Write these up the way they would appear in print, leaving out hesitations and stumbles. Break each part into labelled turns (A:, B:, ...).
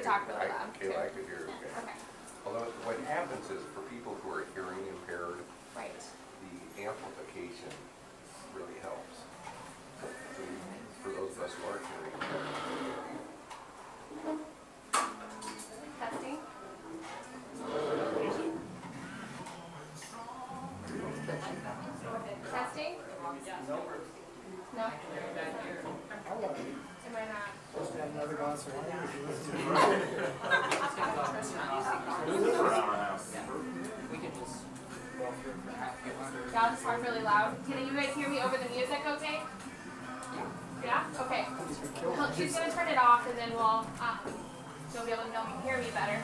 A: talk really loud.
B: Okay, I could hear.
A: Okay.
B: Although what happens is for people who are hearing impaired,
A: Right.
B: the amplification really helps. So for those of us who are hearing impaired.
A: Testing. Testing? No? Am I not?
C: Supposed to have another glass of wine.
D: We can just go through it for half an hour.
A: Y'all just talk really loud. Can you guys hear me over the music okay? Yeah? Okay. Well, she's going to turn it off and then you'll be able to hear me better.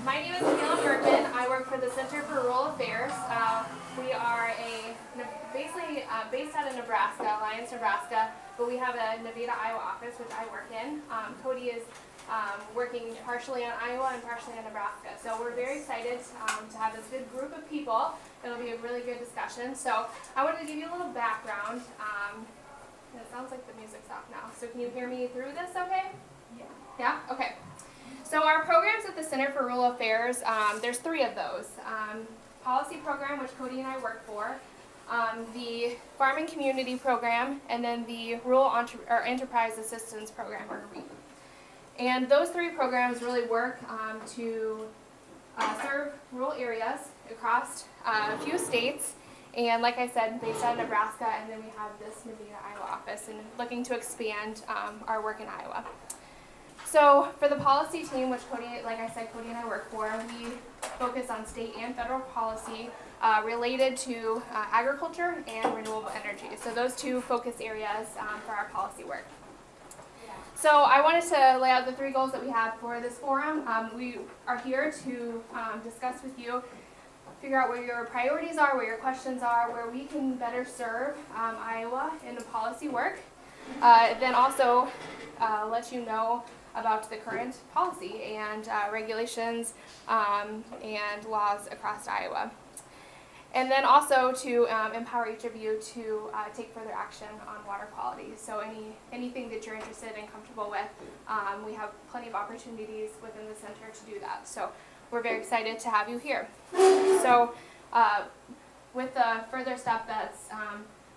A: My name is Kayla Bergman. I work for the Center for Rural Affairs. We are basically based out of Nebraska, Alliance, Nebraska, but we have a Nevada, Iowa office, which I work in. Cody is working partially on Iowa and partially on Nebraska. So we're very excited to have this good group of people. It'll be a really good discussion. So I wanted to give you a little background. It sounds like the music's off now. So can you hear me through this okay? Yeah. Yeah? Okay. So our programs at the Center for Rural Affairs, there's 3 of those. Policy program, which Cody and I work for, the Farm and Community Program, and then the Rural Enterprise Assistance Program, or REAP. And those 3 programs really work to serve rural areas across a few states, and like I said, based out of Nebraska, and then we have this Nevada, Iowa office, and looking to expand our work in Iowa. So for the policy team, which Cody, like I said, Cody and I work for, we focus on state and federal policy related to agriculture and renewable energy. So those 2 focus areas for our policy work. So I wanted to lay out the 3 goals that we have for this forum. We are here to discuss with you, figure out where your priorities are, where your questions are, where we can better serve Iowa in the policy work. Then also let you know about the current policy and regulations and laws across Iowa. And then also to empower each of you to take further action on water quality. So anything that you're interested and comfortable with, we have plenty of opportunities within the center to do that. So we're very excited to have you here. So with the further stuff that's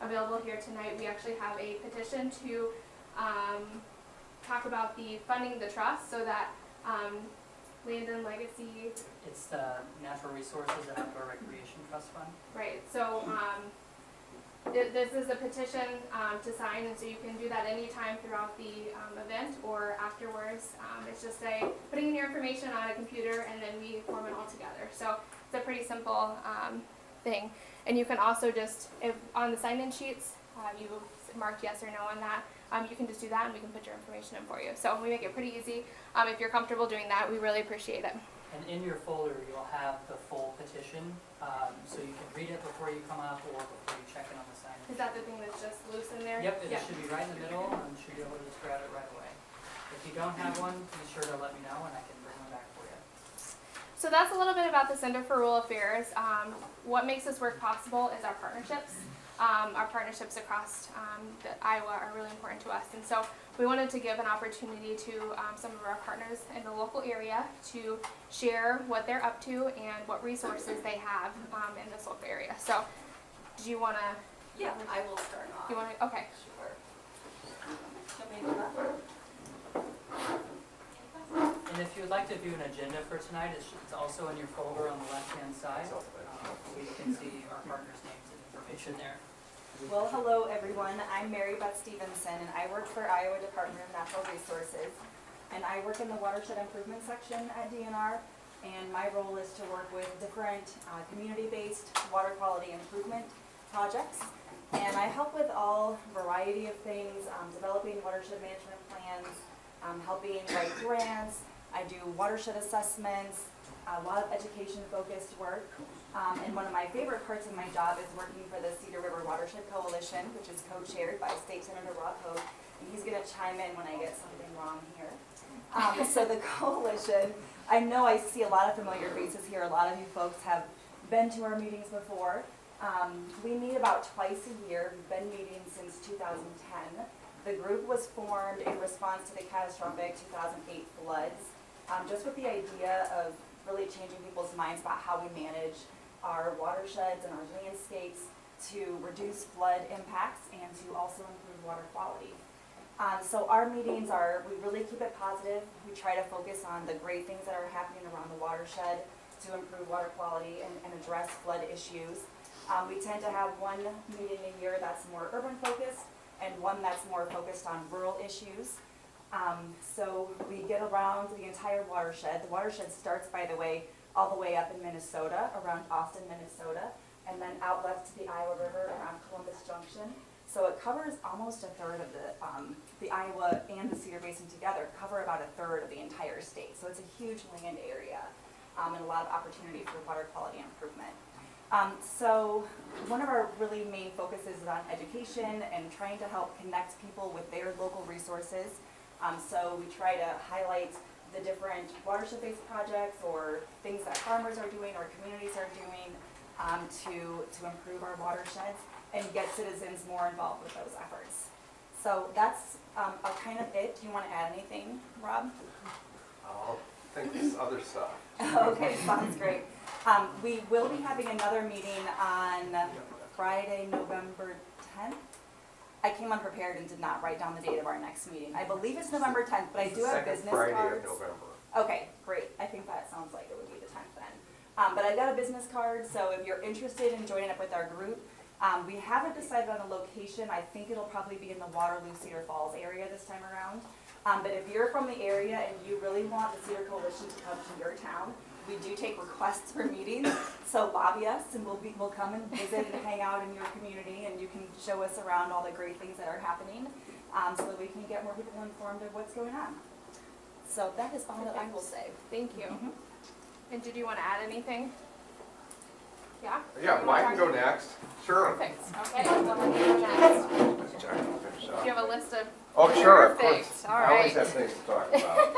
A: available here tonight, we actually have a petition to talk about the funding the trust so that Land and Legacy.
D: It's the Natural Resources and Outdoor Recreation Trust Fund.
A: Right. So this is a petition to sign, and so you can do that anytime throughout the event or afterwards. It's just putting in your information on a computer, and then we form it all together. So it's a pretty simple thing. And you can also just, if on the sign-in sheets, you mark yes or no on that. You can just do that and we can put your information in for you. So we make it pretty easy. If you're comfortable doing that, we really appreciate it.
D: And in your folder, you'll have the full petition, so you can read it before you come up or before you check in on the sign.
A: Is that the thing that's just loose in there?
D: Yep, it should be right in the middle, and you should be able to just grab it right away. If you don't have one, be sure to let me know and I can bring one back for you.
A: So that's a little bit about the Center for Rural Affairs. What makes this work possible is our partnerships. Our partnerships across Iowa are really important to us, and so we wanted to give an opportunity to some of our partners in the local area to share what they're up to and what resources they have in this local area. So, do you want to?
E: Yeah, I will start off.
A: You want to? Okay.
E: Sure. Let me do that.
D: And if you would like to view an agenda for tonight, it's also in your folder on the left-hand side. We can see our partners' names and information there.
E: Well, hello everyone. I'm Mary Beth Stevenson, and I work for Iowa Department of Natural Resources. And I work in the Watershed Improvement section at DNR. And my role is to work with different community-based water quality improvement projects. And I help with all variety of things, developing watershed management plans, helping write grants. I do watershed assessments, a lot of education-focused work. And one of my favorite parts of my job is working for the Cedar River Watershed Coalition, which is co-chaired by State Senator Rob Hogue. And he's going to chime in when I get something wrong here. So the coalition, I know I see a lot of familiar faces here. A lot of you folks have been to our meetings before. We meet about twice a year. We've been meeting since 2010. The group was formed in response to the catastrophic 2008 floods. just with the idea of really changing people's minds about how we manage our watersheds and our landscapes to reduce flood impacts and to also improve water quality. So our meetings we really keep it positive. We try to focus on the great things that are happening around the watershed to improve water quality and address flood issues. We tend to have one meeting a year that's more urban focused and one that's more focused on rural issues. So we get around the entire watershed. The watershed starts, by the way, all the way up in Minnesota, around Austin, Minnesota, and then out left to the Iowa River around Columbus Junction. So it covers almost a third of the Iowa and the Cedar Basin together cover about a third of the entire state. So it's a huge land area and a lot of opportunity for water quality improvement. So one of our really main focuses is on education and trying to help connect people with their local resources. So we try to highlight the different watershed-based projects or things that farmers are doing or communities are doing to improve our watersheds and get citizens more involved with those efforts. So that's kind of it. Do you want to add anything, Rob?
B: I'll think this other stuff.
E: Okay, sounds great. We will be having another meeting on Friday, November 10th. I came unprepared and did not write down the date of our next meeting. I believe it's November 10th, but I do have business cards.
B: Friday of November.
E: Okay, great. I think that sounds like it would be the 10th then. But I got a business card, so if you're interested in joining up with our group, we haven't decided on a location. I think it'll probably be in the Waterloo, Cedar Falls area this time around. But if you're from the area and you really want the Cedar Coalition to come to your town, we do take requests for meetings, so lobby us and we'll come and visit and hang out in your community and you can show us around all the great things that are happening so that we can get more people informed of what's going on. So that is all that I will say.
A: Thank you. And did you want to add anything? Yeah?
B: Yeah, well, I can go next. Sure.
A: Perfect. Okay, well, let me go next. Do you have a list of?
B: Oh, sure, of
A: Perfect.
B: course.
A: All
B: I always
A: right.
B: have things to talk about.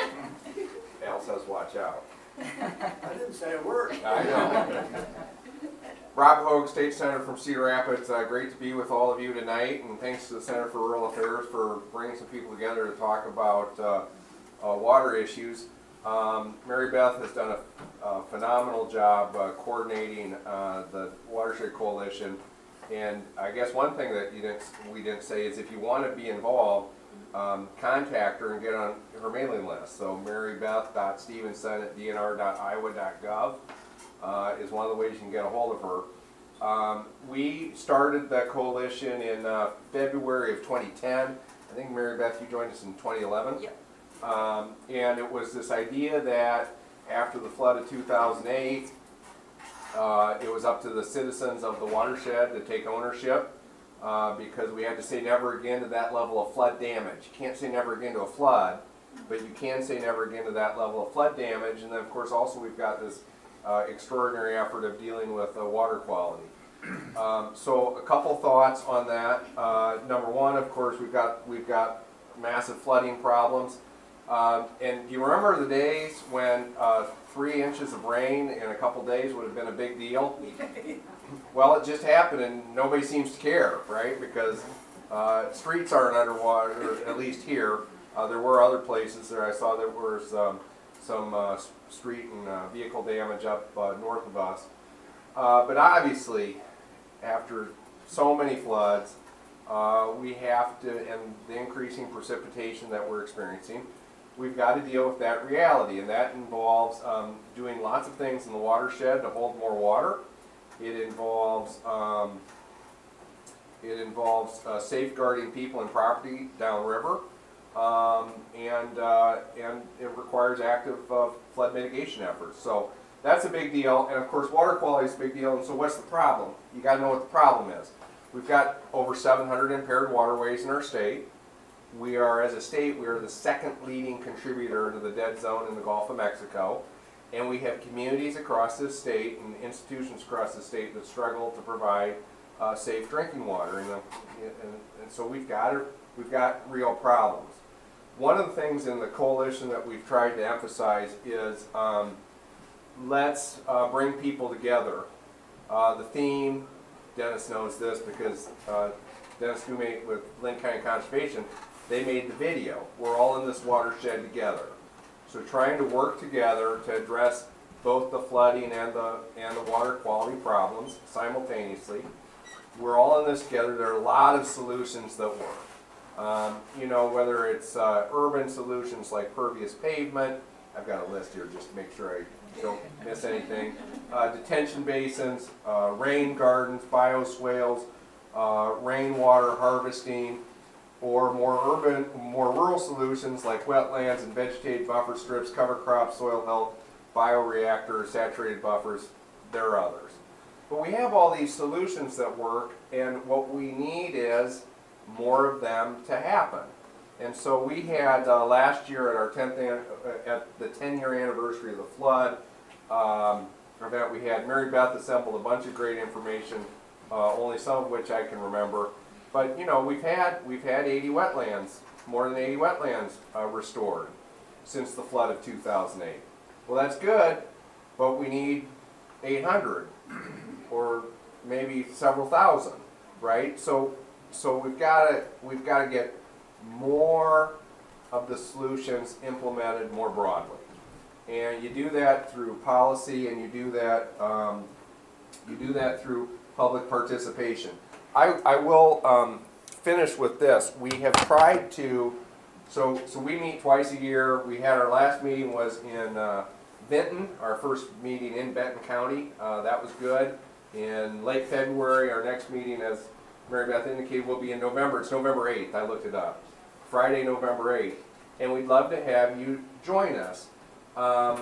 B: Al says watch out.
C: I didn't say a word.
B: I know. Rob Hogue, State Senator from Cedar Rapids. Great to be with all of you tonight, and thanks to the Center for Rural Affairs for bringing some people together to talk about water issues. Mary Beth has done a phenomenal job coordinating the Watershed Coalition, and I guess one thing that we didn't say is if you want to be involved, contact her and get on her mailing list. So marybeth.stevenson@dnr.iowa.gov is one of the ways you can get a hold of her. We started the coalition in February of 2010. I think Mary Beth, you joined us in 2011.
E: Yep.
B: And it was this idea that after the flood of 2008, it was up to the citizens of the watershed to take ownership because we had to say never again to that level of flood damage. You can't say never again to a flood, but you can say never again to that level of flood damage. And then of course also we've got this extraordinary effort of dealing with water quality. So a couple thoughts on that. Number one, of course, we've got massive flooding problems. And do you remember the days when 3 inches of rain in a couple days would have been a big deal? Well, it just happened and nobody seems to care, right? Because streets aren't underwater, at least here. There were other places there. I saw there was some street and vehicle damage up north of us. But obviously, after so many floods, we have to, and the increasing precipitation that we're experiencing, we've got to deal with that reality, and that involves doing lots of things in the watershed to hold more water. It involves safeguarding people and property downriver, and it requires active flood mitigation efforts. So that's a big deal, and of course water quality is a big deal. And so what's the problem? You got to know what the problem is. We've got over 700 impaired waterways in our state. We are, as a state, we are the second leading contributor to the dead zone in the Gulf of Mexico. And we have communities across this state and institutions across the state that struggle to provide safe drinking water. And so we've got real problems. One of the things in the coalition that we've tried to emphasize is let's bring people together. The theme, Dennis knows this because Dennis Gumate with Linn County Conservation, they made the video. We're all in this watershed together. So trying to work together to address both the flooding and the water quality problems simultaneously. We're all in this together. There are a lot of solutions that work. You know, whether it's urban solutions like pervious pavement, I've got a list here just to make sure I don't miss anything. Detention basins, rain gardens, bioswales, rainwater harvesting, or more rural solutions like wetlands and vegetated buffer strips, cover crops, soil health, bioreactor, saturated buffers. There are others. But we have all these solutions that work, and what we need is more of them to happen. And so we had last year at our 10-year anniversary of the flood event, we had Mary Beth assembled a bunch of great information, only some of which I can remember. But you know, we've had 80 wetlands, more than 80 wetlands restored since the flood of 2008. Well, that's good, but we need 800 or maybe several thousand, right? So we've got to get more of the solutions implemented more broadly, and you do that through policy, and you do that through public participation. I will finish with this. We have tried to, so we meet twice a year. We had our last meeting was in Benton, our first meeting in Benton County. That was good. In late February, our next meeting, as Mary Beth indicated, will be in November. It's November 8th. I looked it up. Friday, November 8th. And we'd love to have you join us. And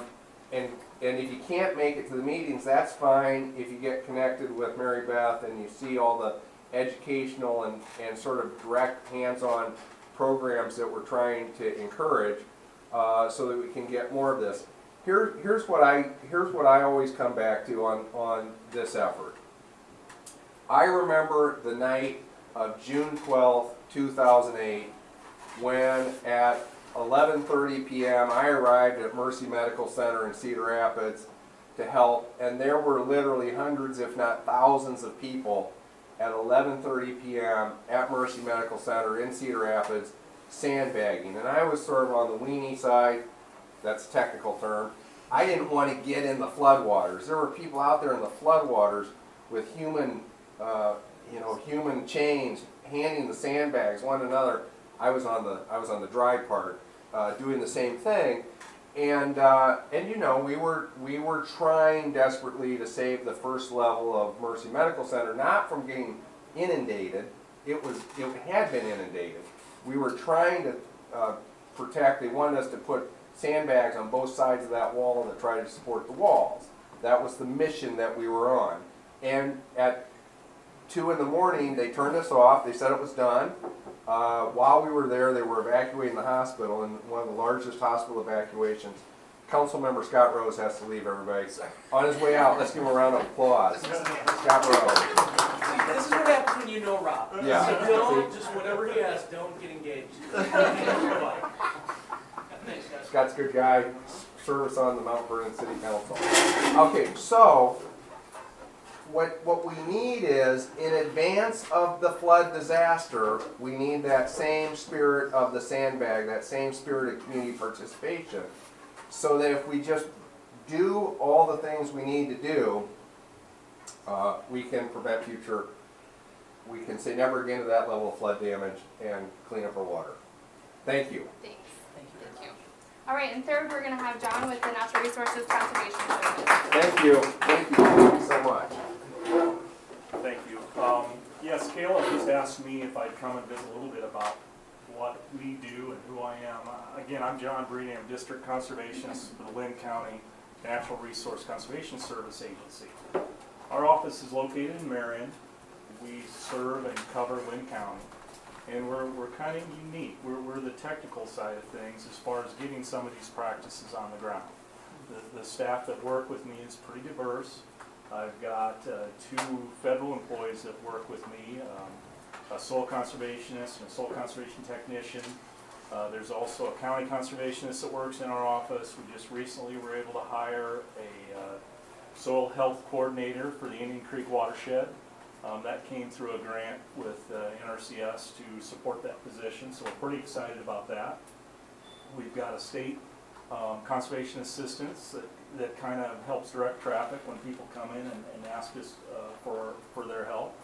B: if you can't make it to the meetings, that's fine. If you get connected with Mary Beth and you see all the educational and sort of direct hands-on programs that we're trying to encourage, so that we can get more of this. Here's what I always come back to on this effort. I remember the night of June 12th, 2008, when at 11:30 p.m. I arrived at Mercy Medical Center in Cedar Rapids to help, and there were literally hundreds, if not thousands, of people at 11:30 p.m. at Mercy Medical Center in Cedar Rapids sandbagging. And I was sort of on the weenie side. That's a technical term. I didn't want to get in the floodwaters. There were people out there in the floodwaters with human chains, handing the sandbags one to another. I was on the dry part, doing the same thing, and you know, we were trying desperately to save the first level of Mercy Medical Center, not from getting inundated. It had been inundated. We were trying to protect. They wanted us to put sandbags on both sides of that wall to try to support the walls. That was the mission that we were on. And at 2 in the morning, they turned us off. They said it was done. While we were there, they were evacuating the hospital, and one of the largest hospital evacuations. Councilmember Scott Rose has to leave, everybody. On his way out, let's give him a round of applause. Scott Rose.
F: See, this is what happens when you know Rob.
B: Yeah.
F: So don't, just whatever he asks, don't get engaged. Thanks, guys.
B: Scott's a good guy. Service on the Mount Vernon City Council. Okay, so what we need is, in advance of the flood disaster, we need that same spirit of the sandbag, that same spirit of community participation, so that if we just do all the things we need to do, we can prevent future, we can say never again to that level of flood damage and clean up our water. Thank you.
A: Thanks. Thank you. All right, and third, we're going to have John with the Natural Resources Conservation Service.
B: Thank you. Thank you so much.
G: Thank you. Yes, Kayla just asked me if I'd come and visit a little bit about what we do and who I am. Again, I'm John Breen. I'm District Conservationist for the Lynn County Natural Resource Conservation Service Agency. Our office is located in Marion. We serve and cover Lynn County. And we're kind of unique. We're the technical side of things as far as getting some of these practices on the ground. The staff that work with me is pretty diverse. I've got 2 federal employees that work with me, a soil conservationist and a soil conservation technician. There's also a county conservationist that works in our office. We just recently were able to hire a soil health coordinator for the Indian Creek Watershed. That came through a grant with NRCS to support that position, so we're pretty excited about that. We've got a state conservation assistance that kind of helps direct traffic when people come in and ask us for their help.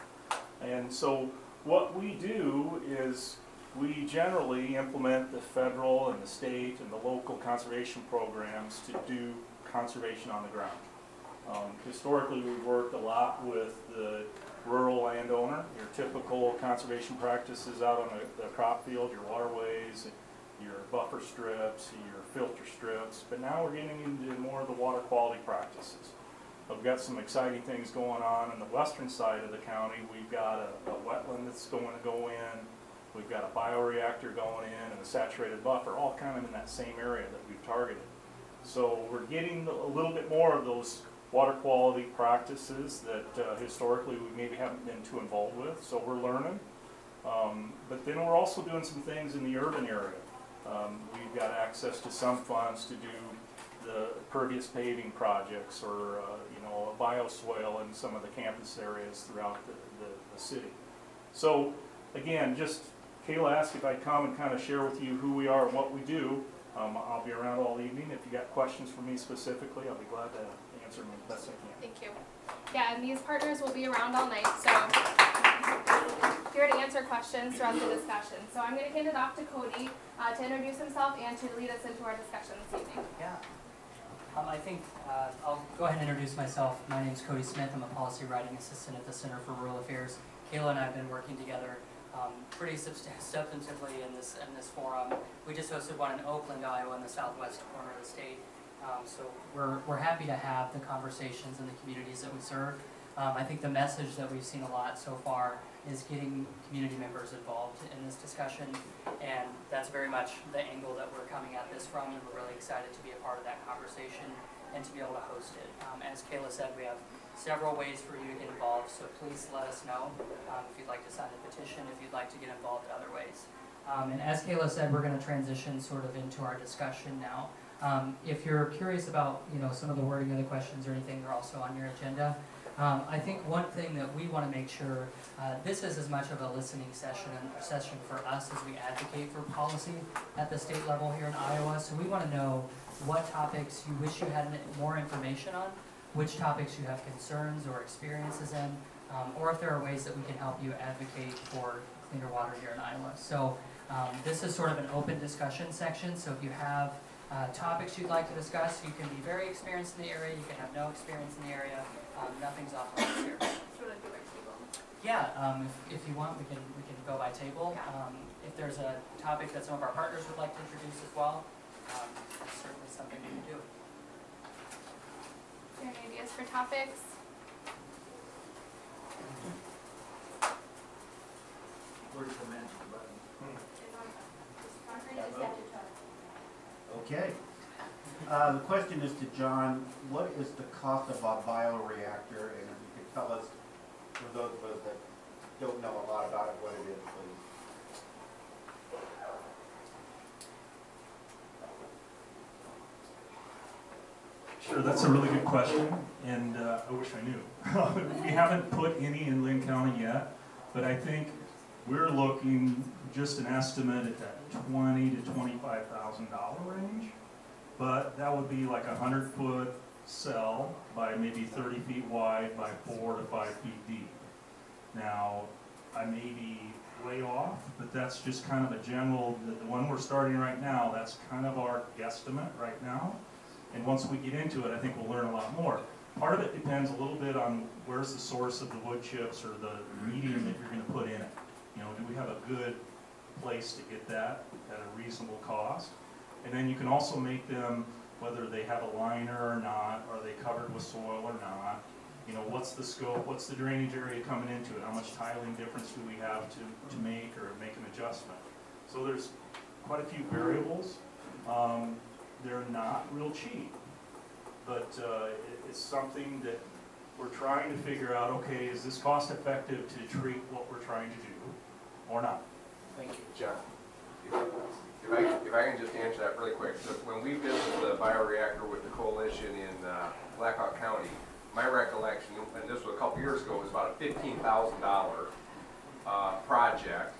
G: And so what we do is we generally implement the federal and the state and the local conservation programs to do conservation on the ground. Historically, we've worked a lot with the rural landowner, your typical conservation practices out on the crop field, your waterways, your buffer strips, your filter strips, but now we're getting into more of the water quality practices. We've got some exciting things going on the western side of the county. We've got a wetland that's going to go in, we've got a bioreactor going in, and a saturated buffer, all kind of in that same area that we've targeted. So we're getting a little bit more of those water quality practices that historically we maybe haven't been too involved with, so we're learning. But then we're also doing some things in the urban area. We've got access to some funds to do the pervious paving projects or a bioswale in some of the campus areas throughout the city. So again, just Kayla asked if I'd come and kind of share with you who we are and what we do. I'll be around all evening. If you got questions for me specifically, I'll be glad to answer them as best I can.
A: Thank you. Yeah, and these partners will be around all night, so here to answer questions throughout the discussion. So I'm going to hand it off to Cody to introduce himself and to lead us into our discussion this evening.
D: Yeah. I think I'll go ahead and introduce myself. My name is Cody Smith. I'm a policy writing assistant at the Center for Rural Affairs. Kayla and I have been working together pretty substantively in this forum. We just hosted one in Oakland, Iowa, in the southwest corner of the state. So we're happy to have the conversations in the communities that we serve. I think the message that we've seen a lot so far is getting community members involved in this discussion, and that's very much the angle that we're coming at this from, and we're really excited to be a part of that conversation and to be able to host it. As Kayla said, we have several ways for you to get involved, so please let us know if you'd like to sign a petition, if you'd like to get involved in other ways. And as Kayla said, we're going to transition sort of into our discussion now. If you're curious about some of the wording of the questions or anything, they're also on your agenda. I think one thing that we want to make sure, this is as much of a listening session for us as we advocate for policy at the state level here in Iowa. So we want to know what topics you wish you had more information on, which topics you have concerns or experiences in, or if there are ways that we can help you advocate for cleaner water here in Iowa. So this is sort of an open discussion section, so if you have topics you'd like to discuss, you can be very experienced in the area, you can have no experience in the area, nothing's off limits here.
A: Should I do our table?
D: Yeah, if you want, we can go by table. If there's a topic that some of our partners would like to introduce as well, that's certainly something we can do.
A: Are there any ideas for topics?
C: Where's the magic button?
H: Okay. The question is to John, what is the cost of a bioreactor? And if you could tell us, for those of us that don't know a lot about it, what it is, please.
G: Sure, that's a really good question, and I wish I knew. We haven't put any in Lynn County yet, but I think we're looking just an estimate at that $20,000 to $25,000 range. But that would be like a 100-foot cell by maybe 30 feet wide by 4 to 5 feet deep. Now, I may be way off, but that's just kind of a general, the one we're starting right now, that's kind of our guesstimate right now. And once we get into it, I think we'll learn a lot more. Part of it depends a little bit on where's the source of the wood chips or the medium that you're going to put in it. Do we have a good place to get that at a reasonable cost? And then you can also make them, whether they have a liner or not, are they covered with soil or not? What's the scope, what's the drainage area coming into it? How much tiling difference do we have to make or make an adjustment? So there's quite a few variables. They're not real cheap, but it's something that we're trying to figure out, okay, is this cost effective to treat what we're trying to do or not? Thank you.
B: John, if I can just answer that really quick. So when we visited the bioreactor with the coalition in Blackhawk County, my recollection, and this was a couple years ago, was about a $15,000 project.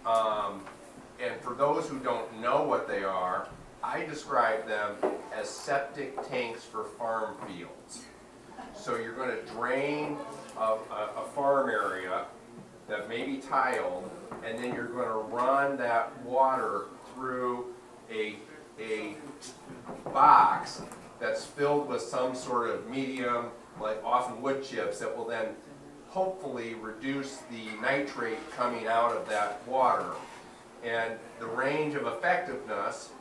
B: And for those who don't know what they are, I describe them as septic tanks for farm fields. So you're going to drain a farm area that may be tiled, and then you're going to run that water through a box that's filled with some sort of medium, like often wood chips, that will then hopefully reduce the nitrate coming out of that water. And the range of effectiveness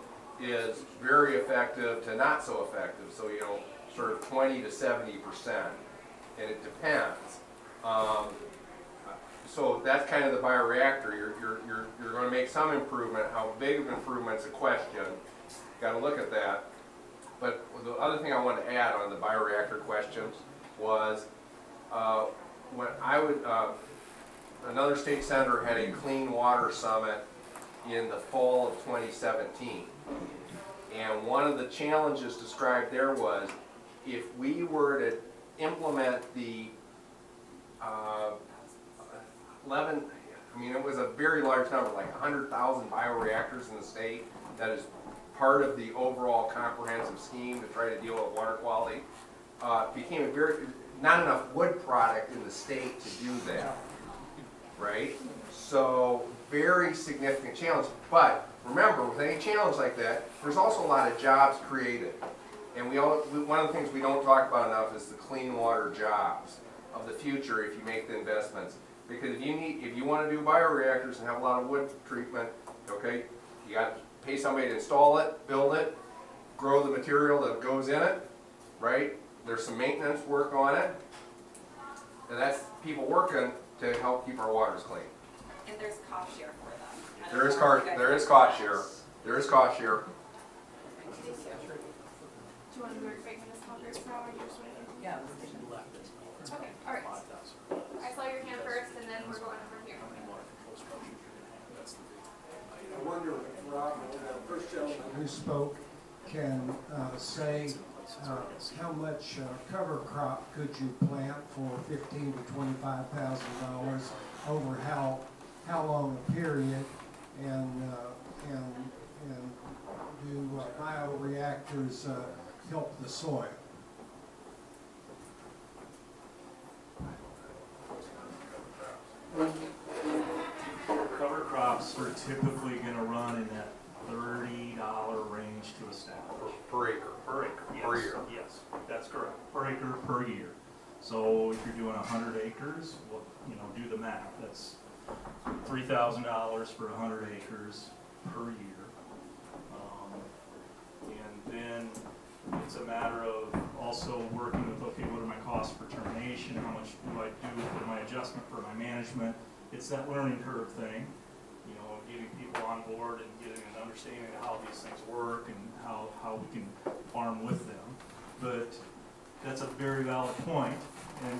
B: is very effective to not so effective, so you know, sort of 20 to 70%, and it depends. So that's kind of the bioreactor. You're going to make some improvement. How big of an improvement's a question. Got to look at that. But the other thing I wanted to add on the bioreactor question was when I would, another state senator had a clean water summit in the fall of 2017. And one of the challenges described there was if we were to implement the 11, I mean, it was a very large number, like 100,000 bioreactors in the state. That is part of the overall comprehensive scheme to try to deal with water quality. Became a not enough wood product in the state to do that, right? So very significant challenge. But remember, with any challenge like that, there's also a lot of jobs created. And one of the things we don't talk about enough is the clean water jobs of the future if you make the investments. Because if you want to do bioreactors and have a lot of wood treatment, okay, you got to pay somebody to install it, build it, grow the material that goes in it, right? There's some maintenance work on it, and that's people working to help keep our waters clean.
E: And there's cost share for them.
B: There is cost share. There is cost share.
A: Do you want to do it this conference now, or you just want to?
D: Yeah.
A: Okay, all right. I saw your hand first, and then we're going over here.
C: I wonder if Rob, the first gentleman
I: who spoke, can say how much cover crop could you plant for $15,000 to $25,000 over how long a period, and do bioreactors help the soil?
G: Cover crops are typically going to run in that $30 range to a stack.
B: Per acre.
G: Per acre, yes.
B: Per year.
G: Yes, that's correct. Per acre, per year. So if you're doing 100 acres, well, you know, do the math. That's $3,000 for 100 acres per year. And then it's a matter of also working with, okay, what are my costs for termination? How much do I do for my adjustment for my management? It's that learning curve thing, you know, getting people on board and getting an understanding of how these things work and how we can farm with them. But that's a very valid point,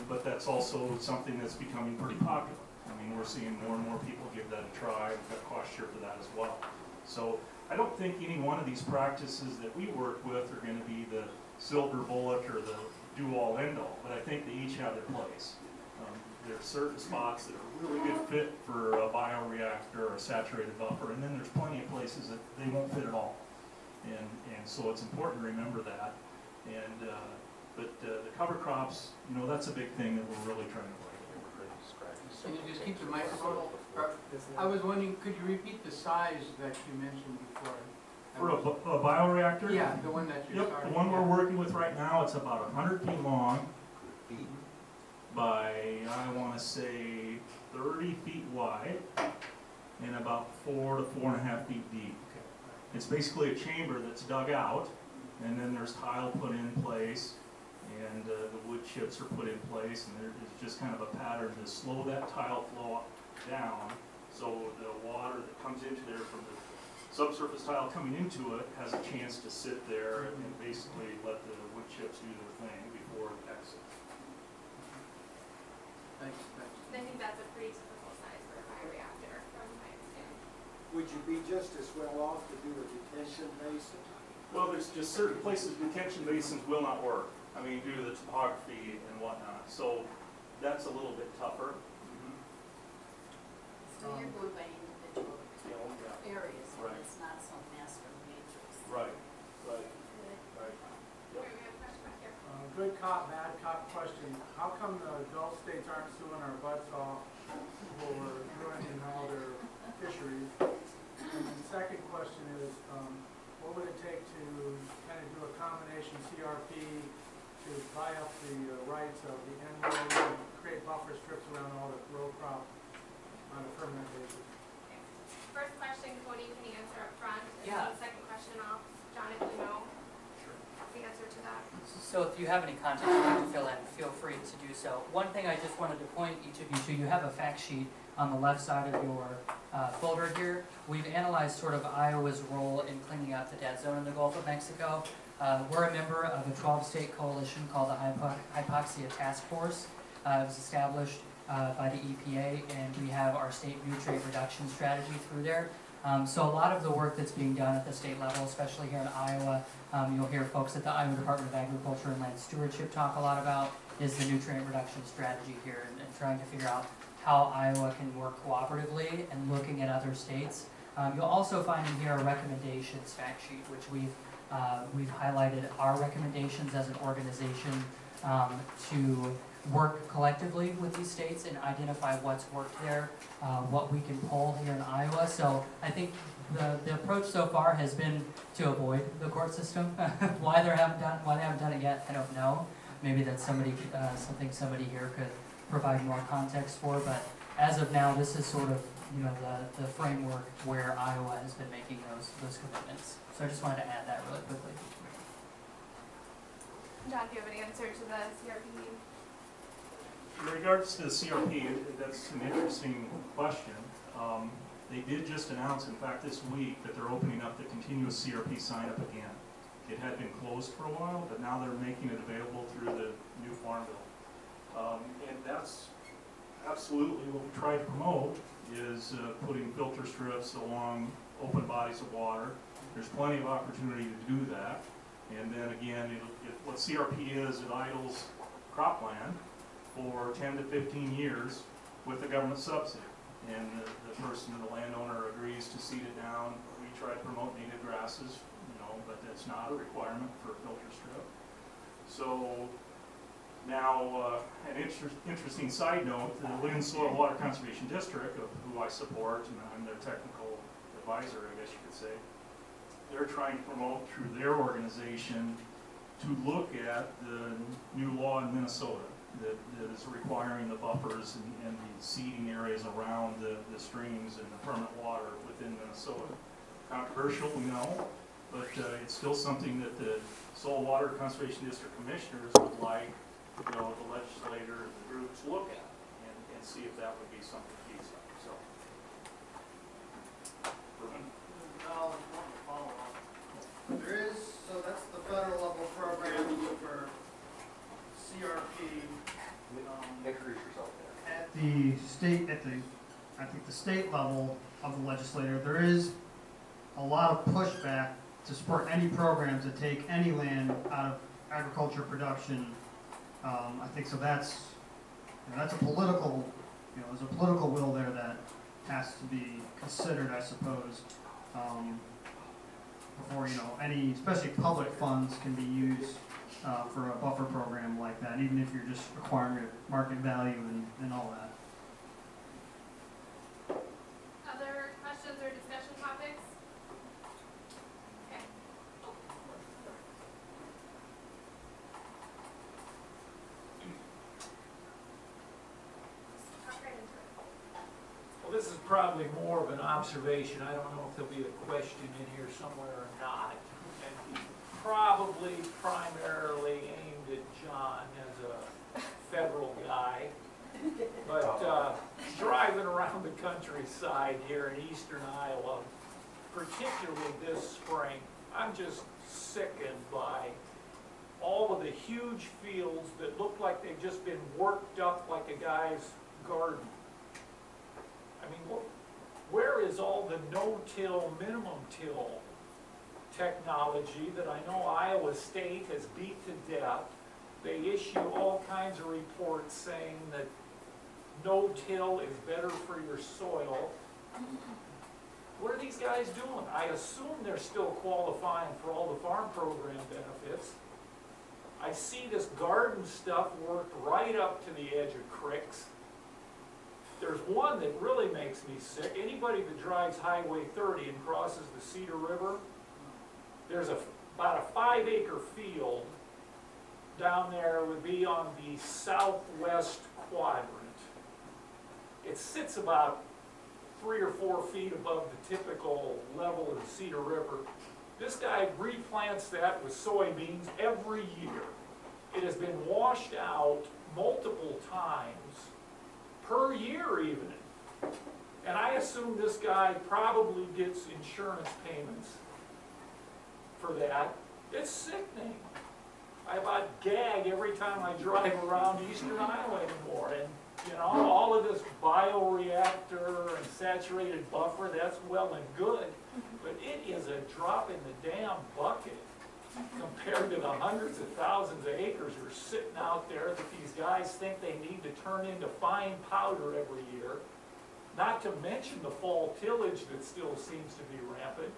G: but that's also something that's becoming pretty popular. I mean, we're seeing more and more people give that a try. We've got cost share for that as well. So I don't think any one of these practices that we work with are going to be the silver bullet or the do-all, end-all, but I think they each have their place. There are certain spots that are a really good fit for a bioreactor or a saturated buffer, and then there's plenty of places that they won't fit at all. And so it's important to remember that. And but the cover crops, you know, that's a big thing that we're really trying to play.
J: Can you just keep the microphone? I was wondering, could you repeat the size that you mentioned before?
G: For a bioreactor?
J: Yeah, the one that you're
G: Yep,
J: starting.
G: the one we're working with right now, it's about 100 feet long by, I want to say, 30 feet wide and about 4 to 4.5 feet deep. It's basically a chamber that's dug out, and then there's tile put in place, and the wood chips are put in place, and there's just kind of a pattern to slow that tile flow down, so the water that comes into there from the subsurface tile coming into it has a chance to sit there and basically let the wood chips do their thing before it exits.
J: Thanks.
A: I think that's a pretty typical size for a bioreactor, from my understanding.
C: would you be just as well off to do a detention basin?
G: Well, there's just certain places detention basins will not work. I mean, due to the topography and whatnot. So that's a little bit tougher.
K: So you're going by individual
G: Yeah.
K: areas, and
G: Right.
K: it's not some master matrix.
G: Right.
K: cop, bad cop question. How come the Gulf states aren't suing our butts off for ruining all their fisheries? And then the second question is, what would it take to kind of do a combination CRP to buy up the rights of the N-rows and create buffer strips around all the row crop on a permanent basis?
A: First question, Cody, can you answer up front? And
D: Yeah.
A: then the second question, John, if you know the answer to that.
D: So if you have any context you'd like to fill in, feel free to do so. One thing I just wanted to point each of you to, you have a fact sheet on the left side of your folder here. We've analyzed sort of Iowa's role in cleaning out the dead zone in the Gulf of Mexico. We're a member of a 12-state coalition called the Hypoxia Task Force. It was established by the EPA, and we have our state nutrient reduction strategy through there. So a lot of the work that's being done at the state level, especially here in Iowa, you'll hear folks at the Iowa Department of Agriculture and Land Stewardship talk a lot about, is the nutrient reduction strategy here, and trying to figure out how Iowa can work cooperatively and looking at other states. You'll also find in here a recommendations fact sheet, which we've highlighted our recommendations as an organization to work collectively with these states and identify what's worked there, what we can pull here in Iowa. So I think the approach so far has been to avoid the court system. Why they haven't done it yet, I don't know. Maybe that's something somebody here could provide more context for. But as of now, this is sort of the framework where Iowa has been making those commitments. So I just wanted to add that really quickly.
A: John, do you have an answer to the CRP?
G: In regards to the CRP, that's an interesting question. They did just announce, in fact, this week, that they're opening up the continuous CRP sign-up again. It had been closed for a while, but now they're making it available through the new Farm Bill. And that's absolutely what we try to promote, is putting filter strips along open bodies of water. There's plenty of opportunity to do that. And then again, what CRP is, it idles cropland for 10 to 15 years with a government subsidy. And the person, the landowner, agrees to seed it down. We try to promote native grasses, but that's not a requirement for a filter strip. So now, an interesting side note, the Lynn Soil Water Conservation District, of who I support, and I'm their technical advisor, I guess you could say, they're trying to promote through their organization to look at the new law in Minnesota that is requiring the buffers and the seeding areas around the streams and the permanent water within Minnesota. Controversial, we know, but it's still something that the Soil Water Conservation District commissioners would like, the legislator and the groups look at and see if that would be something feasible. So,
L: So that's the federal level program for CRP.
B: Introduce yourself there.
L: At the state, I think the state level of the legislature, there is a lot of pushback to support any programs that take any land out of agriculture production. I think so. That's a political, there's a political will there that has to be considered, I suppose, before any, especially public funds, can be used for a buffer program like that, even if you're just acquiring market value and all that.
A: Other questions or discussion topics? Okay. Hop right into it.
M: Well, this is probably more of an observation. I don't know if there'll be a question in here somewhere or not. And probably primarily aimed at John as a federal guy. But driving around the countryside here in eastern Iowa, particularly this spring, I'm just sickened by all of the huge fields that look like they've just been worked up like a guy's garden. I mean, where is all the no-till, minimum-till technology that I know Iowa State has beat to death? They issue all kinds of reports saying that no-till is better for your soil. What are these guys doing? I assume they're still qualifying for all the farm program benefits. I see this garden stuff worked right up to the edge of creeks. There's one that really makes me sick. Anybody that drives Highway 30 and crosses the Cedar River, there's about a 5-acre field down there. It would be on the southwest quadrant. It sits about 3 or 4 feet above the typical level of the Cedar River. This guy replants that with soybeans every year. It has been washed out multiple times per year even. And I assume this guy probably gets insurance payments for that. It's sickening. I about gag every time I drive around Eastern Iowa anymore. And you know, all of this bioreactor and saturated buffer, that's well and good, but it is a drop in the damn bucket compared to the hundreds of thousands of acres that are sitting out there that these guys think they need to turn into fine powder every year, not to mention the fall tillage that still seems to be rampant.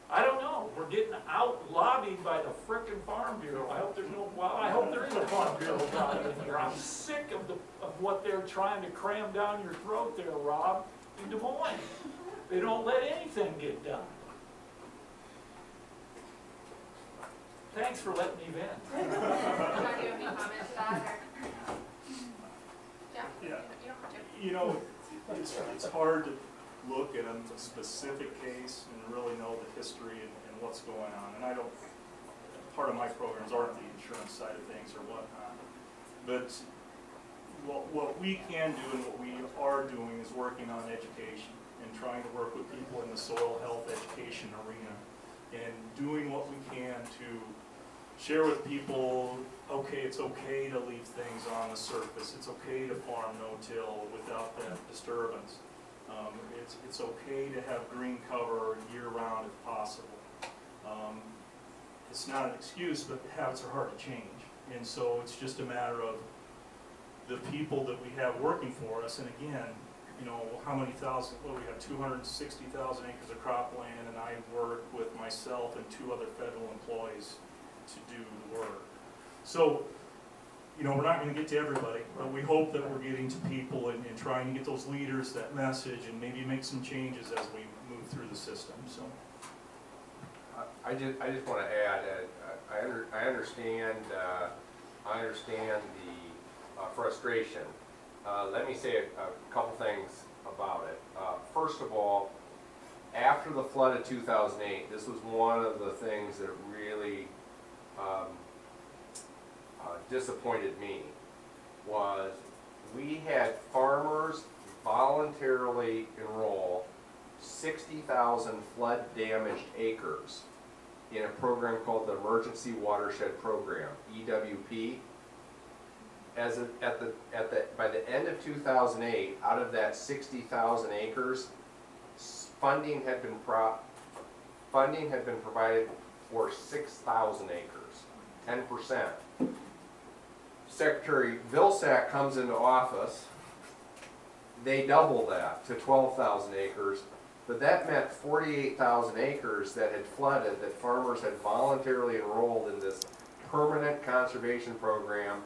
M: I don't know. We're getting out lobbied by the frickin' Farm Bureau. I hope there's no, well, I hope there is a Farm Bureau guy in here. I'm sick of what they're trying to cram down your throat there, Rob, in Des Moines. They don't let anything get done. Thanks for letting me vent.
A: Do you have any comment to that? Or? Yeah.
G: Yeah.
A: You don't have to.
G: You know, it's hard to look at a specific case and really know the history and what's going on. And I don't, part of my programs aren't the insurance side of things or whatnot. But what we can do and what we are doing is working on education and trying to work with people in the soil health education arena and doing what we can to share with people, okay, it's okay to leave things on the surface. It's okay to farm no-till without that disturbance. It's okay to have green cover year-round if possible. It's not an excuse, but habits are hard to change. And so it's just a matter of the people that we have working for us. And again, you know, how many thousand, well, we have 260,000 acres of cropland, and I work with myself and 2 other federal employees to do the work. So, you know, we're not going to get to everybody, but we hope that we're getting to people and trying to get those leaders that message and maybe make some changes as we move through the system. So,
B: I just want to add, I understand the frustration. Let me say a couple things about it. First of all, after the flood of 2008, this was one of the things that really disappointed me, was we had farmers voluntarily enroll 60,000 flood damaged acres in a program called the Emergency Watershed Program, EWP. By the end of 2008, out of that 60,000 acres, funding had been provided for 6,000 acres, 10%. Secretary Vilsack comes into office, they double that to 12,000 acres, but that meant 48,000 acres that had flooded, that farmers had voluntarily enrolled in this permanent conservation program.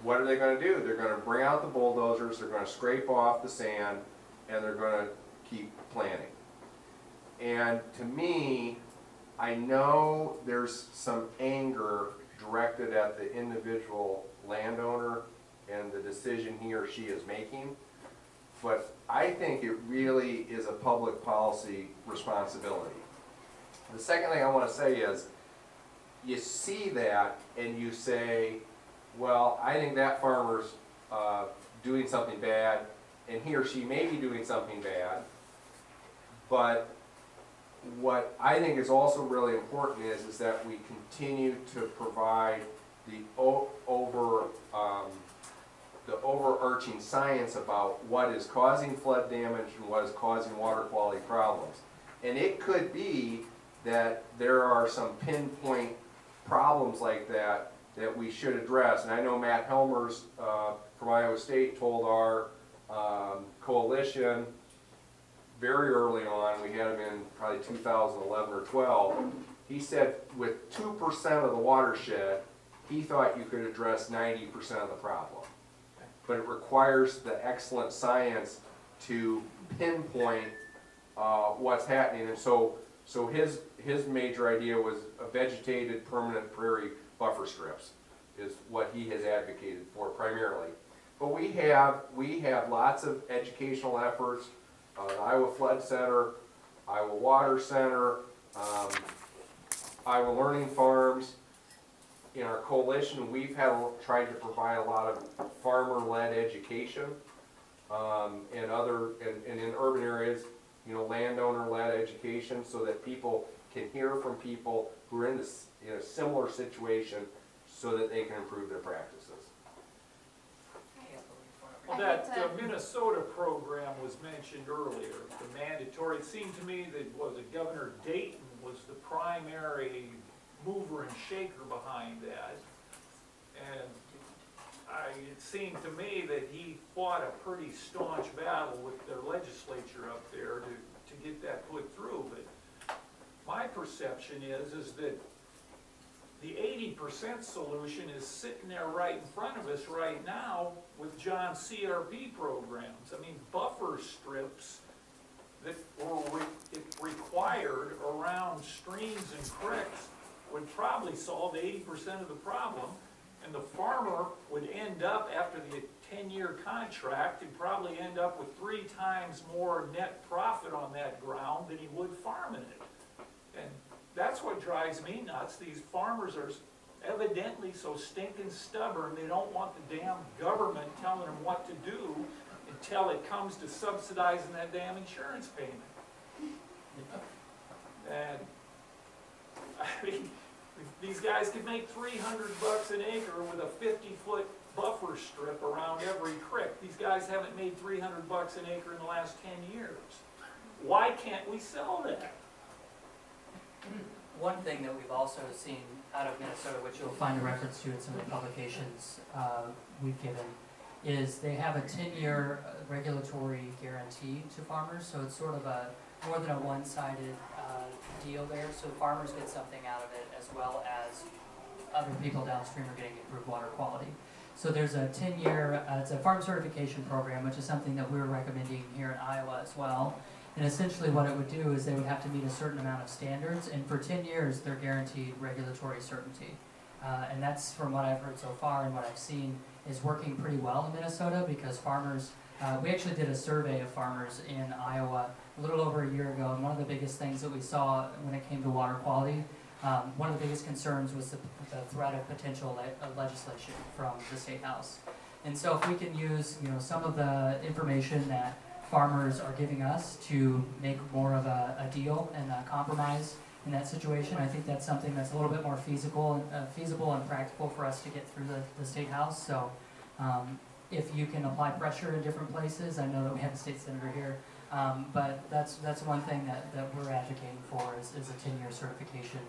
B: What are they going to do? They're going to bring out the bulldozers, they're going to scrape off the sand, and they're going to keep planting. And to me, I know there's some anger directed at the individual landowner and the decision he or she is making, but I think it really is a public policy responsibility. The second thing I want to say is, you see that and you say, well, I think that farmer's doing something bad, and he or she may be doing something bad, but what I think is also really important is that we continue to provide the overarching science about what is causing flood damage and what is causing water quality problems. And it could be that there are some pinpoint problems like that that we should address. And I know Matt Helmers from Iowa State told our coalition very early on, we had him in probably 2011 or 12, he said with 2% of the watershed, he thought you could address 90% of the problem. But it requires the excellent science to pinpoint what's happening. And so his major idea was a vegetated permanent prairie buffer strips is what he has advocated for primarily. But we have lots of educational efforts, the Iowa Flood Center, Iowa Water Center, Iowa Learning Farms. In our coalition, we've tried to provide a lot of farmer-led education, and in urban areas, you know, landowner-led education, so that people can hear from people who are in a similar situation, so that they can improve their practices.
M: Well, that Minnesota program was mentioned earlier, the mandatory. It seemed to me that Governor Dayton was the primary mover and shaker behind that. And it seemed to me that he fought a pretty staunch battle with their legislature up there to get that put through. But my perception is that the 80% solution is sitting there right in front of us right now with John's CRP programs. I mean, buffer strips that were required around streams and creeks would probably solve 80% of the problem, and the farmer would end up, after the 10-year contract, he'd probably end up with 3 times more net profit on that ground than he would farming it. And that's what drives me nuts. These farmers are evidently so stinking stubborn, they don't want the damn government telling them what to do until it comes to subsidizing that damn insurance payment. And I mean, these guys could make $300 an acre with a 50-foot buffer strip around every creek. These guys haven't made $300 an acre in the last 10 years. Why can't we sell that?
D: One thing that we've also seen out of Minnesota, which you'll find a reference to in some of the publications we've given, is they have a 10-year regulatory guarantee to farmers. So it's sort of more than a one-sided deal there. So farmers get something out of it, as well as other people downstream are getting improved water quality. So there's a 10-year, it's a farm certification program, which is something that we're recommending here in Iowa as well. And essentially what it would do is they would have to meet a certain amount of standards, and for 10 years they're guaranteed regulatory certainty. And that's, from what I've heard so far and what I've seen, is working pretty well in Minnesota, because farmers, we actually did a survey of farmers in Iowa a little over a year ago, and one of the biggest things that we saw when it came to water quality, one of the biggest concerns was the threat of potential legislation from the State House. And so if we can use, you know, some of the information that farmers are giving us to make more of a deal and a compromise in that situation, I think that's something that's a little bit more feasible and practical for us to get through the State House. So if you can apply pressure in different places, I know that we have a state senator here, but that's one thing that we're advocating for is a 10-year certification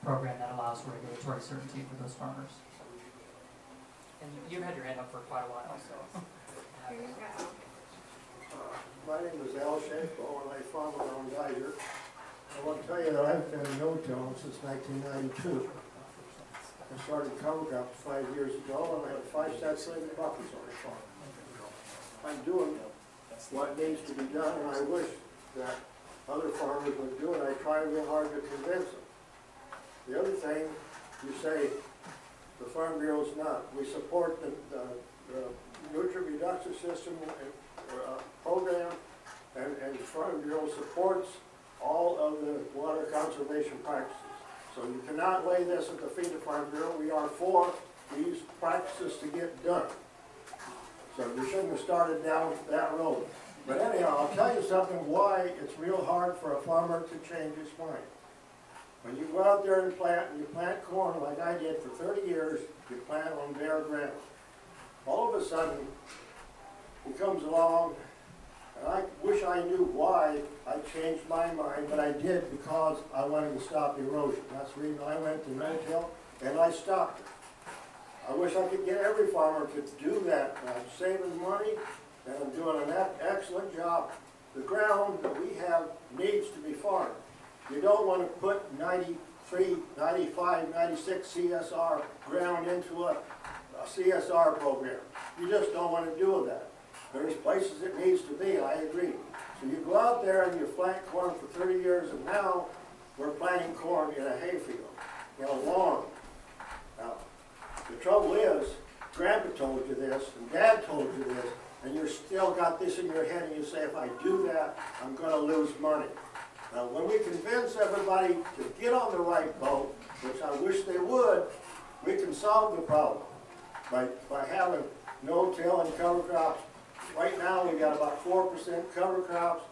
D: program that allows for regulatory certainty for those farmers. And you've had your hand up for quite a while, so.
A: Here you go.
C: My name is Al Shafo, and I farm around Geyser. I want to tell you that I've been in no-till since 1992. I started cover crops 5 years ago, and I have 5 sets of buckets on the farm. I'm doing what needs to be done, and I wish that other farmers would do it. I try real hard to convince them. The other thing, you say the Farm Bureau's not. We support the nutrient reduction system program, and the Farm Bureau supports all of the water conservation practices. So you cannot lay this at the feet of Farm Bureau. We are for these practices to get done. So you shouldn't have started down that road. But anyhow, I'll tell you something why it's real hard for a farmer to change his mind. When you go out there and you plant corn like I did for 30 years, you plant on bare ground. All of a sudden, he comes along, and I wish I knew why I changed my mind, but I did because I wanted to stop erosion. That's the reason I went to no-till, and I stopped it. I wish I could get every farmer to do that. I'm saving money, and I'm doing an excellent job. The ground that we have needs to be farmed. You don't want to put 93% 93, 95, 96 CSR ground into a CSR program. You just don't want to do that. There's places it needs to be, I agree. So you go out there and you plant corn for 30 years, and now we're planting corn in a hayfield, in a lawn. Now, the trouble is, Grandpa told you this, and Dad told you this, and you're still got this in your head, and you say, if I do that, I'm going to lose money. Now, when we convince everybody to get on the right boat, which I wish they would, we can solve the problem by having no-till and cover crops. Right now, we got about 4% cover crops,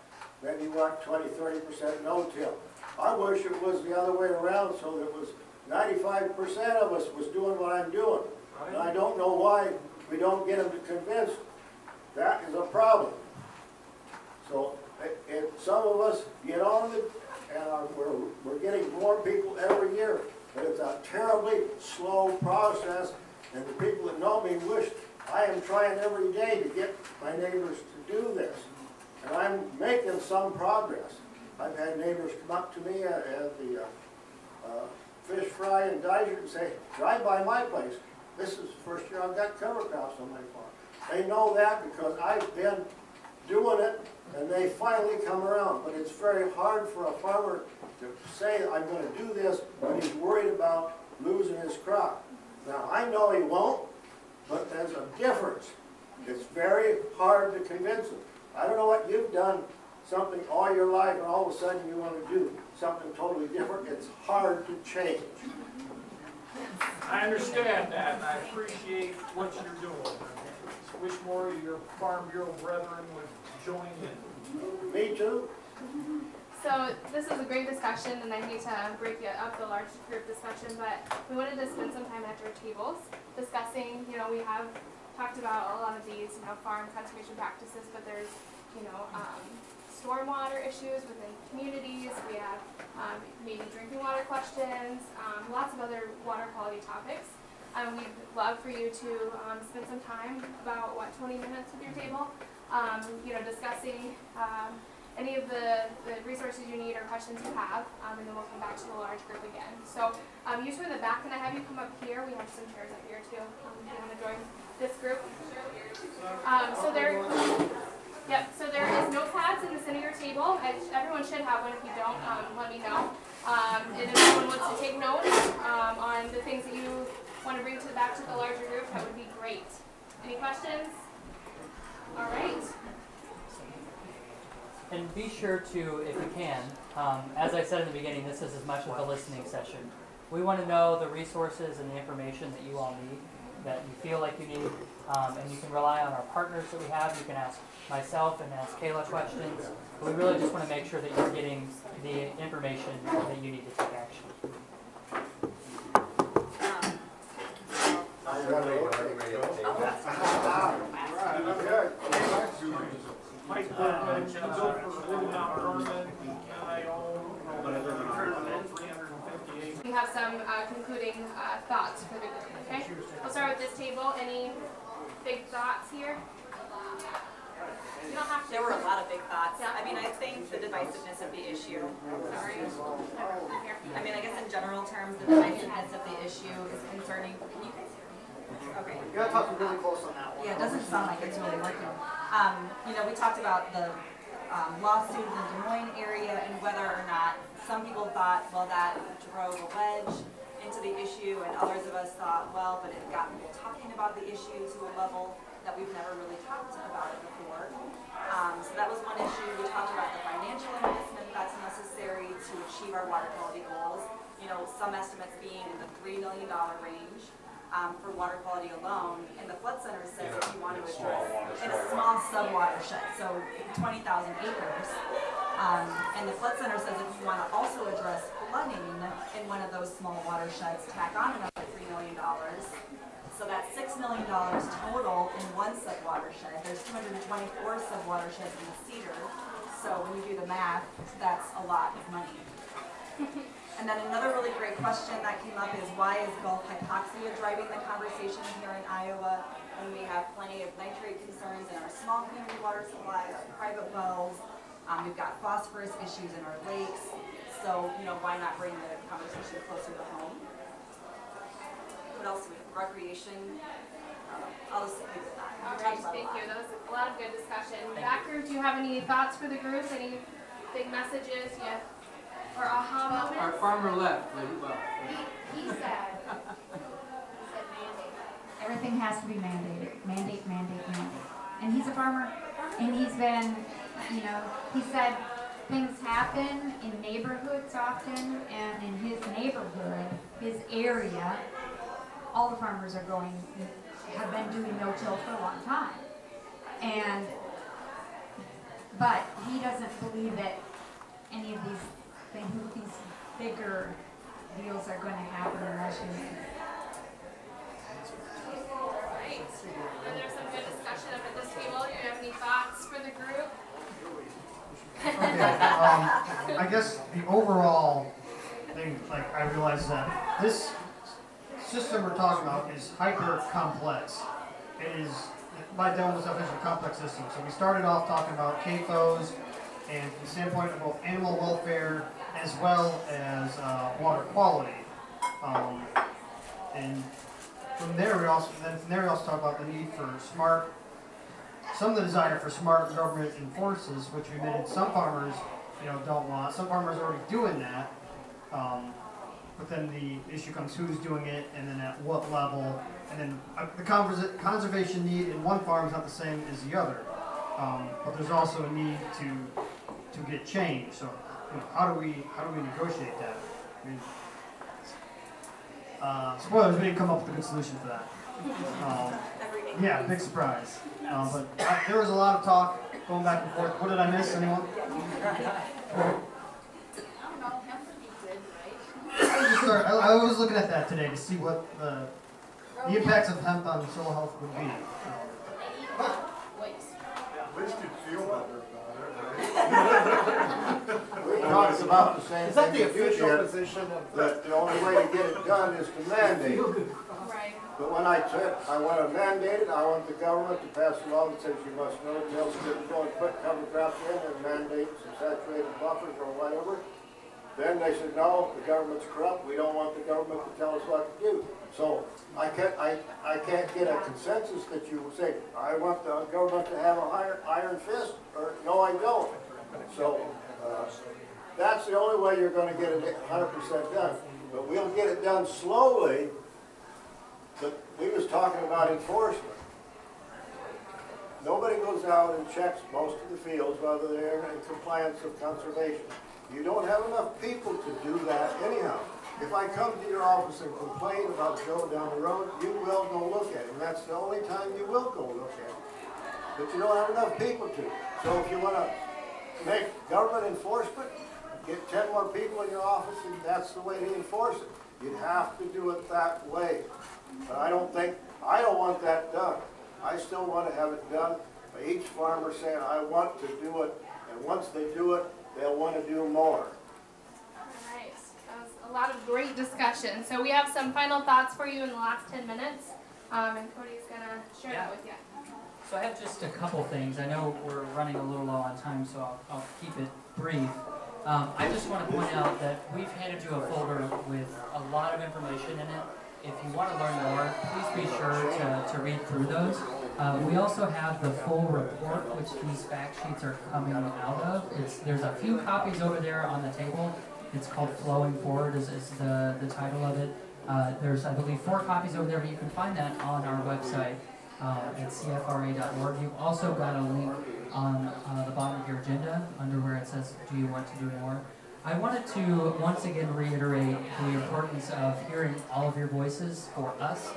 C: maybe what, 20, 30% no-till. I wish it was the other way around, so that it was 95% of us was doing what I'm doing. And I don't know why we don't get them to convince. That is a problem. So some of us get on it, and we're getting more people every year, but it's a terribly slow process, and the people that know me wish I am trying every day to get my neighbors to do this, and I'm making some progress. I've had neighbors come up to me at the fish fry in Geyser and say, drive by my place. This is the first year I've got cover crops on my farm. They know that because I've been doing it, and they finally come around. But it's very hard for a farmer to say, I'm going to do this, when he's worried about losing his crop. Now, I know he won't, but there's a difference. It's very hard to convince him. I don't know what you've done, something all your life, and all of a sudden you want to do something totally different. It's hard to change.
M: I understand that, and I appreciate what you're doing. I wish more of your Farm Bureau brethren would join in.
C: Me too.
A: So this is a great discussion, and I hate to break it up the large group discussion, but we wanted to spend some time at our tables discussing, we have talked about a lot of these, farm conservation practices, but there's, stormwater issues within communities. We have maybe drinking water questions, lots of other water quality topics. We'd love for you to spend some time, about 20 minutes with your table, discussing any of the resources you need or questions you have, and then we'll come back to the large group again. So you two in the back, can I have you come up here? We have some chairs up here too. If you want to join this group. So there is notepads in the center of your table. Everyone should have one. If you don't, let me know. And if anyone wants to take notes on the things that you want to bring back to the larger group, that would be great. Any questions? All right.
D: And be sure to, if you can, as I said in the beginning, this is as much of a listening session. We want to know the resources and the information that you all need, that you feel like you need, and you can rely on our partners that we have. You can ask myself and ask Kayla questions. But we really just want to make sure that you're getting the information that you need to take action.
M: Mike, can you go for living Mount Vernon, and I own 358.
A: We have some concluding thoughts for the group, okay? We'll start with this table. Any big thoughts here? You don't have to.
E: There were a lot of big thoughts. Yeah. I mean, I think the divisiveness of the issue. Sorry. I mean, I guess in general terms, the divisiveness of the issue is concerning. Can you guys hear me? Okay.
F: You gotta talk really close on that one.
E: Yeah, it doesn't sound like it's really working. We talked about the lawsuit in the Des Moines area and whether or not some people thought, well, that drove a wedge into the issue, and others of us thought, well, but it got people talking about the issue to a level that we've never really talked about it before. So that was one issue. We talked about the financial investment that's necessary to achieve our water quality goals. Some estimates being in the $3 million range. For water quality alone, and the Flood Center says if you want to address in a small sub-watershed, so 20,000 acres, and the Flood Center says if you want to also address flooding in one of those small watersheds, tack on another $3 million. So that's $6 million total in one sub-watershed. There's 224 sub-watersheds in the Cedar, so when you do the math, that's a lot of money. And then another really great question that came up is why is Gulf hypoxia driving the conversation here in Iowa when we have plenty of nitrate concerns in our small community water supplies, our private wells, we've got phosphorus issues in our lakes, So, you know, why not bring the conversation closer to home? What else do we have? Recreation. I'll just leave it at that.
A: All right, thank you. That was a lot of good discussion. Back group, do you have any thoughts for the group? Any big messages? Yeah. Or aha moments?
J: Our farmer left, but well.
A: He said
N: Everything has to be mandated. Mandate, mandate, mandate. And he's a farmer, and he's been, you know, he said things happen in neighborhoods often, and in his neighborhood, his area, all the farmers are have been doing no-till for a long time. But he doesn't believe that any of these things, these bigger deals are going to happen unless you.
A: Right. And there's some good discussion up at this table. Do you have any thoughts for the group?
L: Okay, I guess the overall thing, like, I realize that this system we're talking about is hyper complex. It is, by Dylan's definition, a complex system. So we started off talking about CAFOs and from the standpoint of both animal welfare as well as water quality. And from there we also talk about the need for some of the desire for smart government enforces, which we admitted some farmers, you know, don't want. Some farmers are already doing that. But then the issue comes who's doing it and then at what level. And then the conservation need in one farm is not the same as the other. But there's also a need to get change. So, you know, how do we negotiate that? I mean, spoilers, we didn't come up with a good solution for that. Yeah, big surprise. But there was a lot of talk going back and forth. What did I miss? Anyone? I was looking at that today to see what the impacts of hemp on soil health would be.
C: At least you'd feel better about it. We talked about the same thing.
F: Is that the
C: that you
F: official
C: did,
F: position of
C: that the only way to get it done is to mandate.
A: Right.
C: But when I said I want to mandate it, I want the government to pass a law that says you must know it, else you go and put cover crops in and mandate some saturated buffers or whatever. Then they said, no, the government's corrupt. We don't want the government to tell us what to do. So I can't get a consensus that you say, I want the government to have a iron fist, or no, I don't. So that's the only way you're going to get it 100% done. But we'll get it done slowly. But we was talking about enforcement. Nobody goes out and checks most of the fields whether they're in compliance with conservation. You don't have enough people to do that anyhow. If I come to your office and complain about Joe down the road, you will go look at him. That's the only time you will go look at him. But you don't have enough people to. So if you want to make government enforcement, get 10 more people in your office and that's the way to enforce it. You'd have to do it that way. But I don't want that done. I still want to have it done by each farmer saying, I want to do it. And once they do it, they'll want to do more.
A: All right. That was a lot of great discussion. So we have some final thoughts for you in the last 10 minutes. And Cody's going to share that with you.
D: So I have just a couple things. I know we're running a little low on time, so I'll keep it brief. I just want to point out that we've handed you a folder with a lot of information in it. If you want to learn more, please be sure to read through those. We also have the full report, which these fact sheets are coming out of. There's a few copies over there on the table. It's called Flowing Forward is the title of it. There's, I believe, 4 copies over there, but you can find that on our website at cfra.org. You've also got a link on the bottom of your agenda under where it says, do you want to do more? I wanted to once again reiterate the importance of hearing all of your voices for us.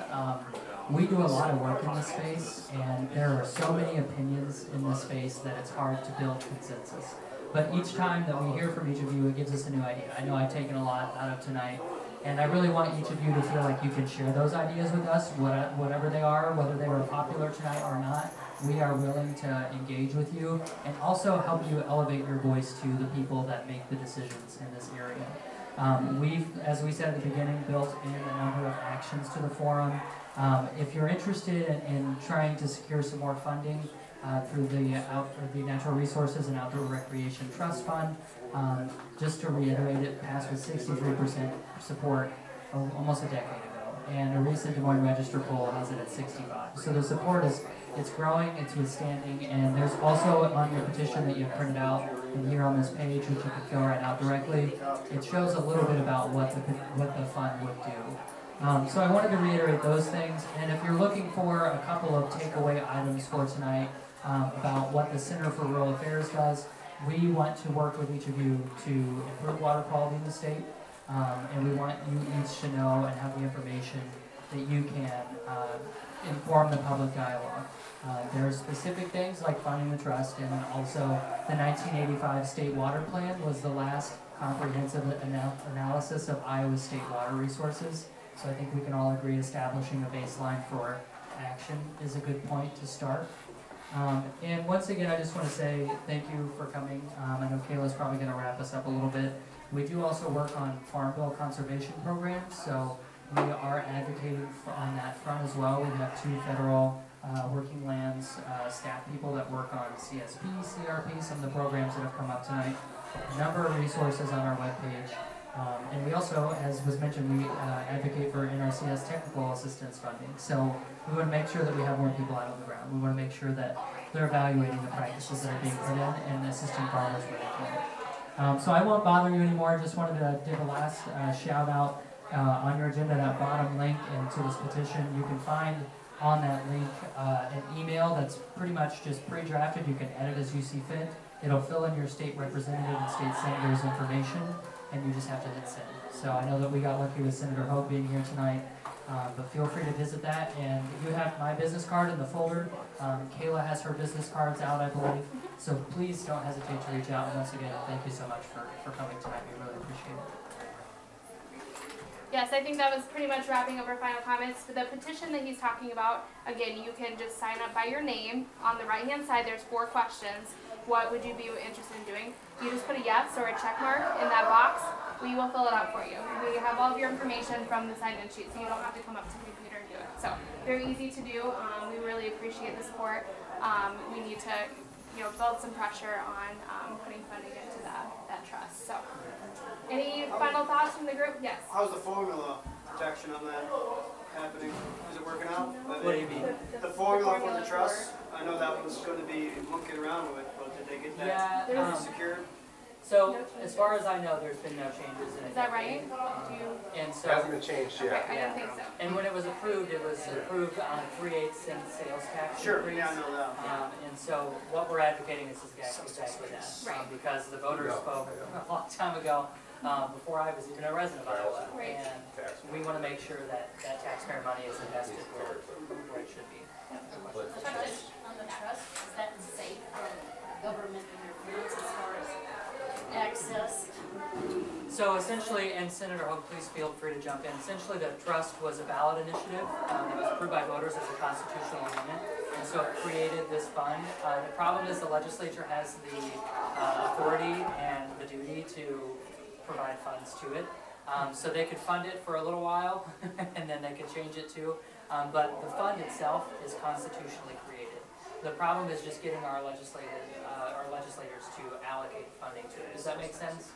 D: We do a lot of work in this space, and there are so many opinions in this space that it's hard to build consensus. But each time that we hear from each of you, it gives us a new idea. I know I've taken a lot out of tonight, and I really want each of you to feel like you can share those ideas with us, whatever they are, whether they were popular tonight or not. We are willing to engage with you and also help you elevate your voice to the people that make the decisions in this area. We've, as we said at the beginning, built in a number of actions to the forum. If you're interested in trying to secure some more funding, through the Natural Resources and Outdoor Recreation Trust Fund. Just to reiterate, it passed with 63% support almost a decade ago, and a recent Des Moines Register poll has it at 65. So the support it's growing, it's withstanding, and there's also on your petition that you have printed out and here on this page, which you can fill right out directly, it shows a little bit about what the fund would do. So I wanted to reiterate those things, and if you're looking for a couple of takeaway items for tonight about what the Center for Rural Affairs does, we want to work with each of you to improve water quality in the state, and we want you each to know and have the information that you can inform the public dialogue. There are specific things like funding the trust, and then also the 1985 State Water Plan was the last comprehensive analysis of Iowa's state water resources. So I think we can all agree establishing a baseline for action is a good point to start. And once again, I just want to say thank you for coming. I know Kayla's probably going to wrap us up a little bit. We do also work on Farm Bill conservation programs, so we are advocating on that front as well. We have 2 federal working lands staff people that work on CSP, CRP, some of the programs that have come up tonight. A number of resources on our webpage. And we also, as was mentioned, we advocate for NRCS technical assistance funding. So we want to make sure that we have more people out on the ground. We want to make sure that they're evaluating the practices that are being put in and assisting farmers where they can. So I won't bother you anymore. Just wanted to give a last shout out on your agenda, that bottom link into this petition. You can find on that link an email that's pretty much just pre-drafted. You can edit as you see fit. It'll fill in your state representative and state senator's information, and you just have to hit send. So I know that we got lucky with Senator Hope being here tonight, but feel free to visit that. And you have my business card in the folder. Kayla has her business cards out, I believe. So please don't hesitate to reach out. And once again, thank you so much for coming tonight. We really appreciate it.
A: Yes, I think that was pretty much wrapping up our final comments. For the petition that he's talking about, again, you can just sign up by your name. On the right-hand side, there's 4 questions. What would you be interested in doing? You just put a yes or a check mark in that box. We will fill it out for you. We have all of your information from the sign-in sheet, so you don't have to come up to the computer and do it. So very easy to do. We really appreciate the support. We need to, build some pressure on putting funding into that trust. So, any final thoughts from the group? Yes.
O: How's the formula protection on that happening? Is it working out?
D: What do you mean?
O: The formula for the trust. I know that was going to be monkeying around with, but did they get that secured?
D: So, as far as I know, there's been no changes in it.
A: Is that right?
D: And so,
B: it hasn't been changed yet.
A: Okay, I didn't think so.
D: And when it was approved on 3/8 cent sales tax increase.
O: Yeah, I know that.
D: And so, what we're advocating is exactly that.
A: Right.
D: Because the voters spoke a long time ago, before I was even a resident of Iowa.
A: Right.
D: And we want to make sure that taxpayer money is invested where it should be.
P: Question on the trust, is that safe from government interference as far as access?
D: So essentially, and Senator Hope, please feel free to jump in. Essentially, the trust was a ballot initiative that was approved by voters as a constitutional amendment, and so it created this fund. The problem is the legislature has the authority and the duty to provide funds to it. So they could fund it for a little while, and then they could change it too. But the fund itself is constitutionally created. The problem is just getting our legislators to allocate funding to it. Does that make sense?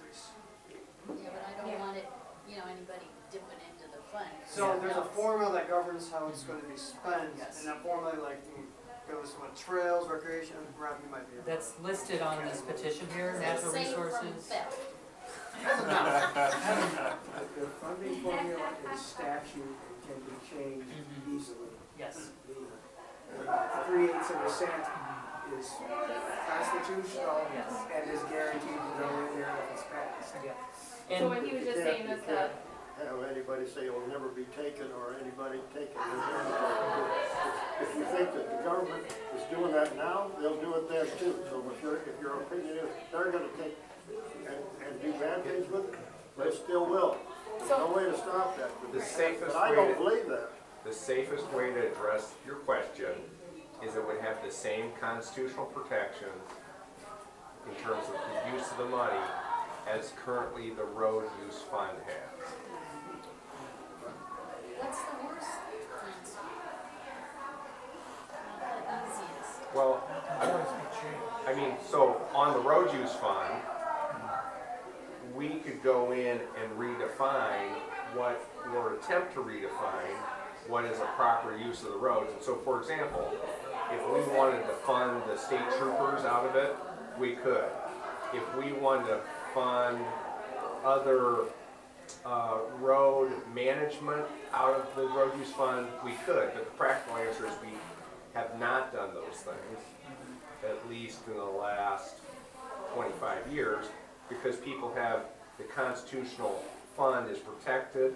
P: Yeah, but I don't want it, anybody dipping into the fund.
O: So there's a formula that governs how it's going to be spent, and that formula goes with trails, recreation, Rob, you might be able to.
D: That's listed on this petition here, natural resources.
C: The funding formula is statute and can be changed easily.
D: Yes.
C: The 3/8 of a cent is constitutional and is guaranteed to go in there if it's passed.
A: So what he was just saying is that
C: have anybody say it will never be taken or anybody take it. If you think that the government is doing that now, they'll do it then too. So if your opinion is they're going to take and do bad things with it, they still will. There's no way to stop that. But I don't believe that.
B: The safest way to address your question is it would have the same constitutional protections in terms of the use of the money as currently the road use fund has.
P: What's the worst, Nancy? Not the easiest.
B: Well, I mean, so on the road use fund, we could go in and redefine what, or attempt to redefine what is a proper use of the roads. And so, for example, if we wanted to fund the state troopers out of it, we could. If we wanted to fund other road management out of the road use fund, we could. But the practical answer is we have not done those things, at least in the last 25 years, because people have, the constitutional fund is protected.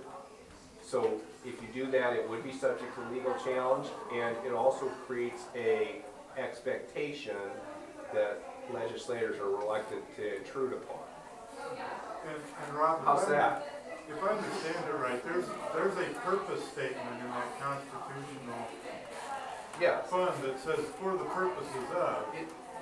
B: So if you do that, it would be subject to legal challenge, and it also creates a expectation that legislators are reluctant to intrude upon.
Q: And Rob,
B: how's that?
Q: If I understand it right, there's a purpose statement in that constitutional fund that says for the purposes of.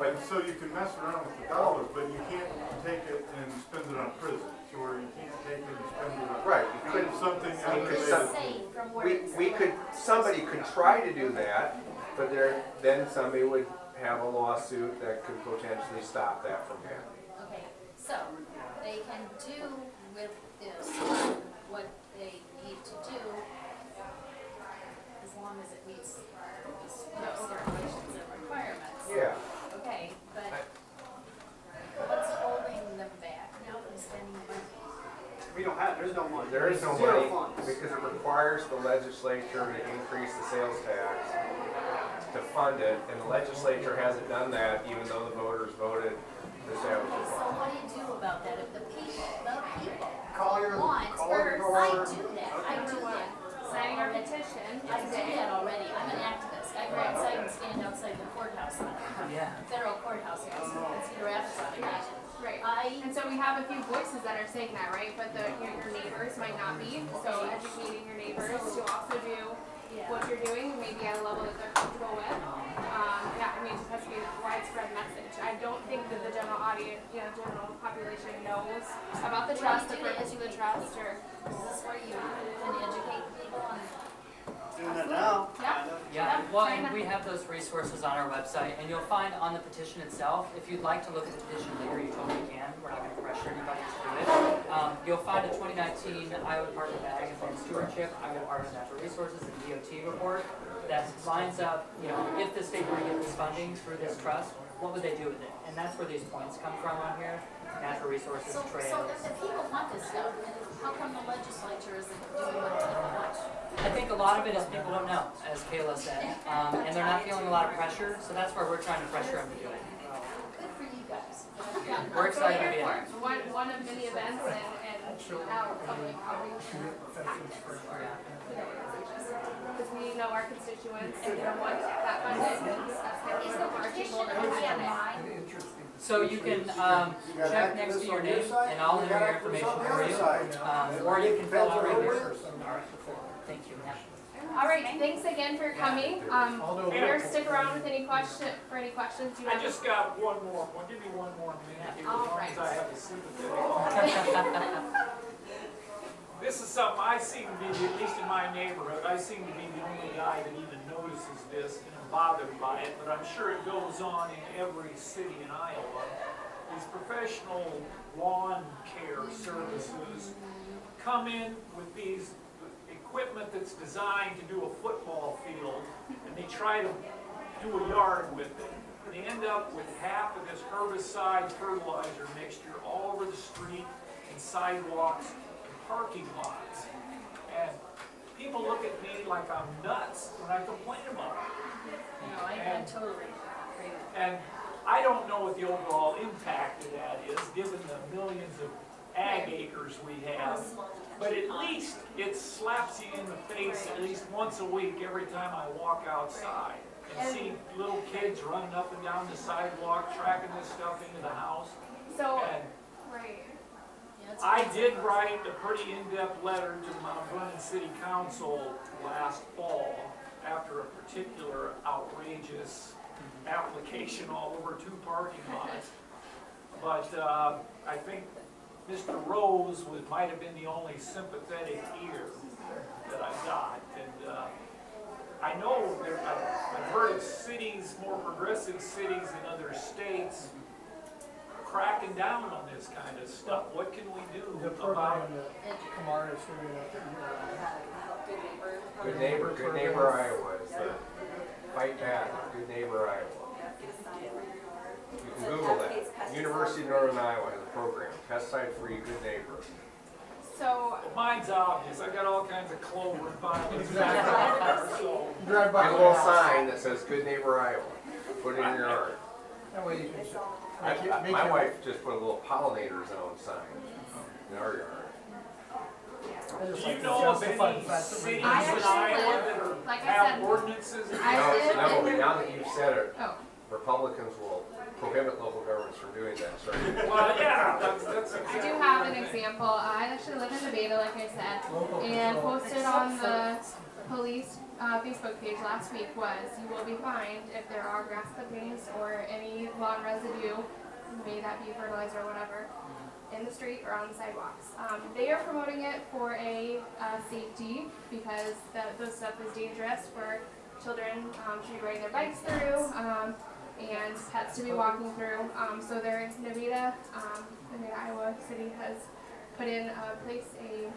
Q: And so you can mess around with the dollars, but you can't take it and spend it on prisons, or you can't take it and spend it on
B: you couldn't,
Q: something
B: somebody could try to do that, but then somebody would have a lawsuit that could potentially stop that from happening.
P: Okay, so they can do with this what they need to do as long as it meets the regulations and requirements.
B: Yeah.
P: Okay, but what's holding them back now from spending money?
O: We don't have, there's no money.
B: There is no
O: Zero
B: money
O: funds.
B: because it requires the legislature to increase the sales tax to fund it, and the legislature hasn't done that even though the voters voted to establish a
P: So
B: fund.
P: what do you do about that if the people
O: Call your
P: want,
O: door.
P: I do that.
A: Signing our petition.
P: I do that already. I'm an activist. I go outside and stand outside the courthouse, federal courthouse here in Cedar Rapids.
A: Right. And so we have a few voices that are saying that, right? But your neighbors might not be. So educating your neighbors to also do what you're doing, maybe at a level that they're comfortable with. Yeah, I mean, it just has to be a widespread message. I don't think that the general audience, general population knows about the trust, the purpose of the trust, or.
P: Is this where you can educate people on?
O: Doing that now.
D: Yeah, well, and we have those resources on our website, and you'll find on the petition itself, if you'd like to look at the petition later, you totally can. We're not going to pressure anybody to do it. You'll find a 2019 Iowa Department of Ag and Land Stewardship, Iowa Department of Natural Resources, and DOT report that lines up, if the state were to get this funding through this trust, what would they do with it? And that's where these points come from on here. Natural resources, trails.
P: So if the people want this stuff, how come the legislature isn't doing what they want?
D: I think a lot of it is people don't know, as Kayla said, and they're not feeling a lot of pressure, so that's where we're trying to pressure them to do it.
P: Good for you guys.
D: We're excited to be here.
A: One of many events and our public outreach. Because we know our constituents and want that funded.
P: Is the petition online?
D: So you can check next to your name, and I'll enter your information for you, or you can fill out right here. Thank you.
A: All right, thanks again for coming. Mayor, stick around with any questions you have.
M: I just got one more. Give me one more minute here, as long as I have a sympathetic. This is something I seem to be, at least in my neighborhood, I seem to be the only guy that even notices this and is bothered by it, but I'm sure it goes on in every city in Iowa. These professional lawn care services come in with these equipment that's designed to do a football field, and they try to do a yard with it. They end up with half of this herbicide fertilizer mixture all over the street and sidewalks and parking lots. And people look at me like I'm nuts when I complain about it.
P: No, I totally agree.
M: And I don't know what the overall impact of that is, given the millions of ag acres we have. But at least it slaps you in the face at least once a week every time I walk outside and see little kids running up and down the sidewalk, tracking this stuff into the house.
A: So,
M: and
A: right.
M: I did write a pretty in-depth letter to the Mount Vernon City Council last fall after a particular outrageous application all over 2 parking lots. But I think Mr. Rose might have been the only sympathetic ear that I got. And I know I've heard of cities, more progressive cities in other states, cracking down on this kind of stuff. What can we do
K: The
M: about
K: program
M: it?
K: that Kamara's figuring out.
B: Good neighbor Iowa is the fight back. Good neighbor Iowa. You can Google that. University of Northern Iowa has a program, pesticide-free good neighbor.
A: So
M: Well, mine's obvious. I got all kinds of clover and violets back there, so.
B: Get a little sign that says "Good Neighbor Iowa." Put it in your yard.
K: That way you can.
B: My wife just put a little pollinator zone sign in our yard.
M: Do you know of any cities in Iowa that are, have ordinances?
B: No, but now that you've said it, Republicans will prohibit local governments from doing that. So.
M: Well, yeah, that's
A: I do have an example. I actually live in Nevada, like I said, and posted on the police Facebook page last week was, you will be fined if there are grass clippings or any lawn residue, may that be fertilizer or whatever, in the street or on the sidewalks. They are promoting it for a safety because this stuff is dangerous for children to be riding their bikes through and pets to be walking through. So there in Nevada, Iowa City has put in place a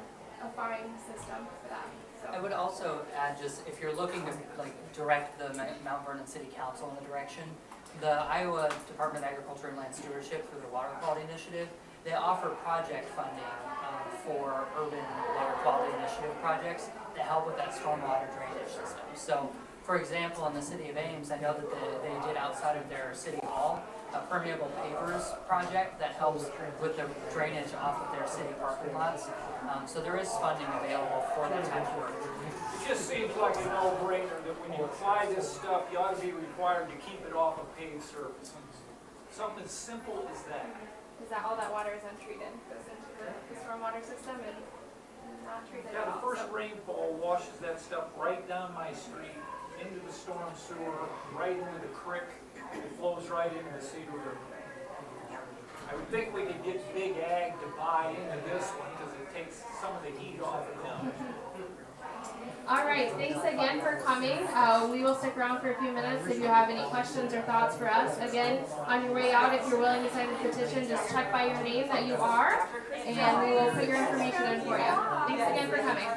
A: fine system for that. So.
D: I would also add, just if you're looking to direct the Mount Vernon City Council in the direction, the Iowa Department of Agriculture and Land Stewardship for the Water Quality Initiative, they offer project funding for urban water quality initiative projects that help with that stormwater drainage system. So, for example, in the city of Ames, I know that they did outside of their city hall a permeable pavers project that helps with the drainage off of their city parking lots. So there is funding available for that type of work.
M: It just seems like a no-brainer that when you apply this stuff, you ought to be required to keep it off of paved surfaces. Something as simple as that.
A: Is that all that water is untreated? Goes into the stormwater system and not treated at
M: Yeah,
A: all.
M: the first rainfall washes that stuff right down my street, into the storm sewer, right into the creek. It flows right into the Cedar River. I would think we could get Big Ag to buy into this one because it takes some of the heat off of them.
A: All right, thanks again for coming. We will stick around for a few minutes if you have any questions or thoughts for us. Again, on your way out, if you're willing to sign the petition, just check by your name that you are, and we will put your information in for you. Thanks again for coming.